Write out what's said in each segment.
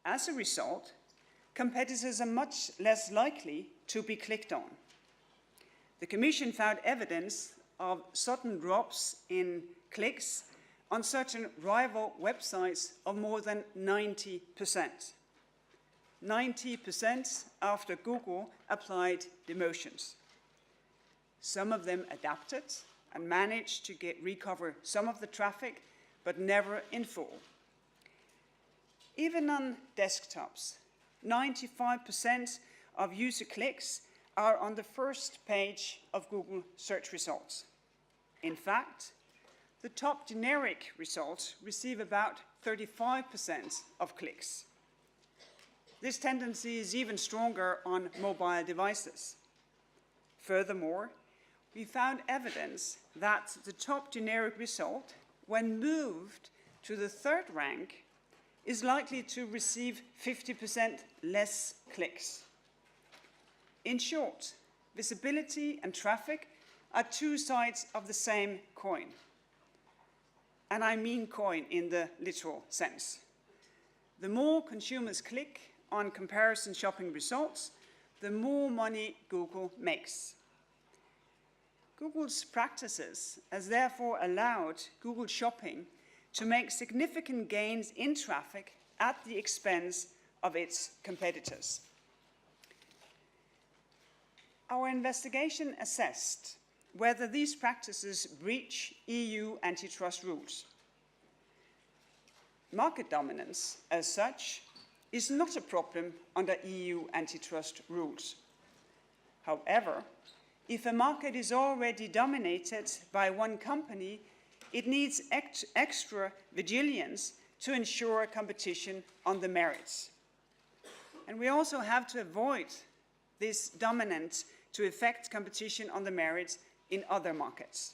As a result, competitors are much less likely to be clicked on. The Commission found evidence of sudden drops in clicks on certain rival websites of more than 90%. 90% after Google applied demotions. Some of them adapted and managed to recover some of the traffic, but never in full. Even on desktops, 95% of user clicks are on the first page of Google search results. In fact, the top generic results receive about 35% of clicks. This tendency is even stronger on mobile devices. Furthermore, we found evidence that the top generic result, when moved to the third rank, is likely to receive 50% less clicks. In short, visibility and traffic are two sides of the same coin. And I mean coin in the literal sense. The more consumers click on comparison shopping results, the more money Google makes. Google's practices has therefore allowed Google Shopping to make significant gains in traffic at the expense of its competitors. Our investigation assessed whether these practices breach EU antitrust rules. Market dominance, as such, is not a problem under EU antitrust rules. However, if a market is already dominated by one company, it needs extra vigilance to ensure competition on the merits. And we also have to avoid this dominance to affect competition on the merits in other markets.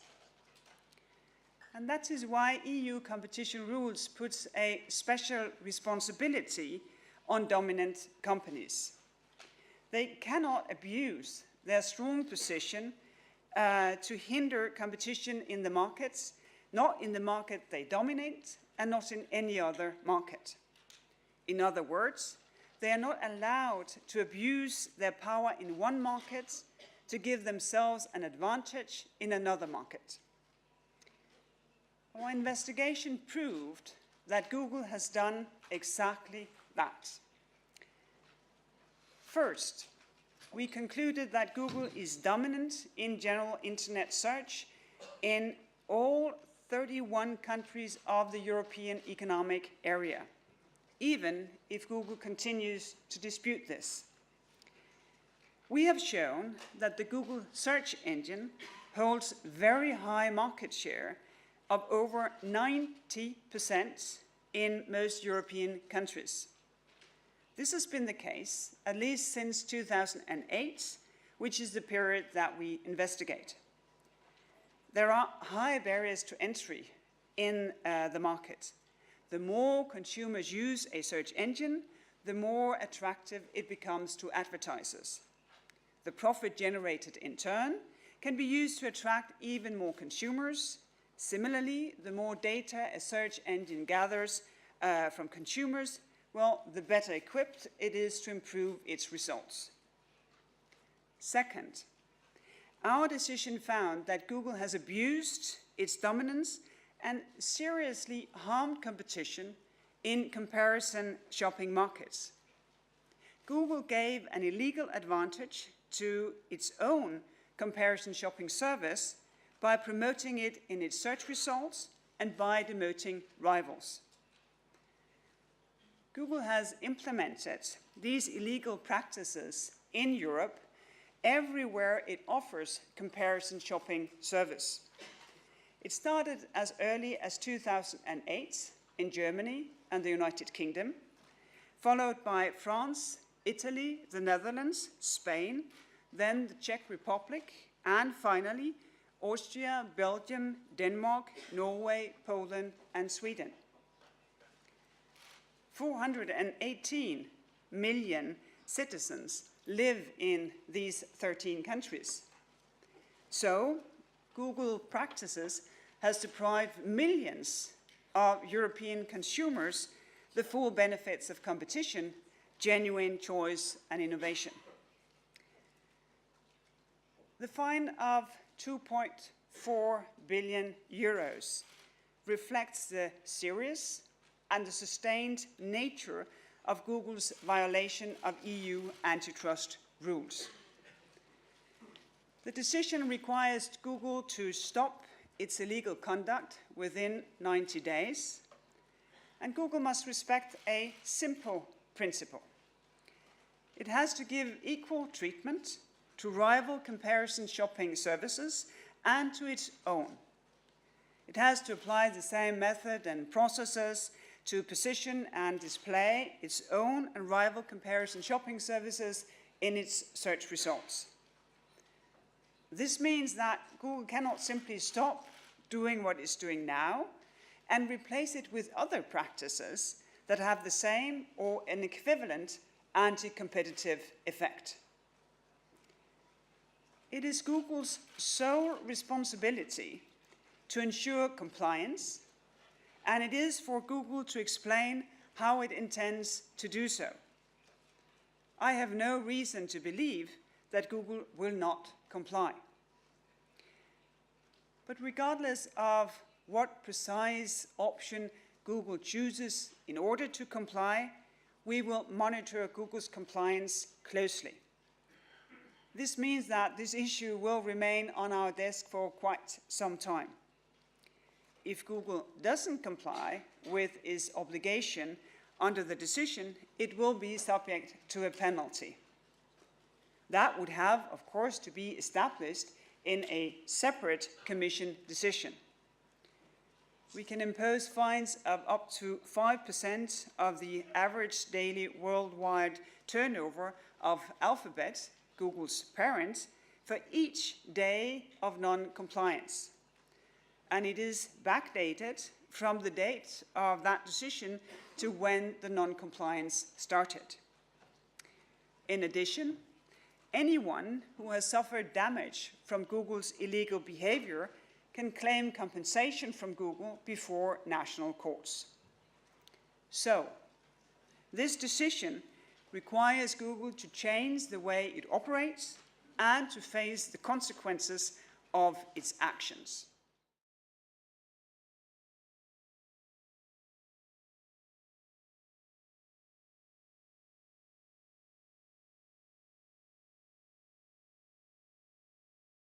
And that is why EU competition rules puts a special responsibility on dominant companies. They cannot abuse their strong position to hinder competition in the markets, not in the market they dominate and not in any other market. In other words, they are not allowed to abuse their power in one market to give themselves an advantage in another market. Our investigation proved that Google has done exactly that. First, we concluded that Google is dominant in general internet search in all 31 countries of the European Economic Area, even if Google continues to dispute this. We have shown that the Google search engine holds very high market share of over 90% in most European countries. This has been the case at least since 2008, which is the period that we investigate. There are high barriers to entry in the market. The more consumers use a search engine, the more attractive it becomes to advertisers. The profit generated in turn can be used to attract even more consumers. Similarly, the more data a search engine gathers from consumers, well, the better equipped it is to improve its results. Second, our decision found that Google has abused its dominance and seriously harmed competition in comparison shopping markets. Google gave an illegal advantage to its own comparison shopping service by promoting it in its search results and by demoting rivals. Google has implemented these illegal practices in Europe everywhere it offers comparison shopping service. It started as early as 2008 in Germany and the United Kingdom, followed by France, Italy, the Netherlands, Spain, then the Czech Republic, and finally Austria, Belgium, Denmark, Norway, Poland, and Sweden. 418 million citizens live in these 13 countries. So, Google practices has deprived millions of European consumers the full benefits of competition, genuine choice and innovation. The fine of 2.4 billion euros reflects the serious and the sustained nature of Google's violation of EU antitrust rules. The decision requires Google to stop its illegal conduct within 90 days, and Google must respect a simple principle. It has to give equal treatment to rival comparison shopping services and to its own. It has to apply the same method and processes to position and display its own and rival comparison shopping services in its search results. This means that Google cannot simply stop doing what it's doing now and replace it with other practices that have the same or an equivalent anti-competitive effect. It is Google's sole responsibility to ensure compliance, and it is for Google to explain how it intends to do so. I have no reason to believe that Google will not comply. But regardless of what precise option Google chooses in order to comply, we will monitor Google's compliance closely. This means that this issue will remain on our desk for quite some time. If Google doesn't comply with its obligation under the decision, it will be subject to a penalty. That would have, of course, to be established in a separate Commission decision. We can impose fines of up to 5% of the average daily worldwide turnover of Alphabet, Google's parent, for each day of non-compliance. And it is backdated from the date of that decision to when the non-compliance started. In addition, anyone who has suffered damage from Google's illegal behavior can claim compensation from Google before national courts. So, this decision requires Google to change the way it operates and to face the consequences of its actions.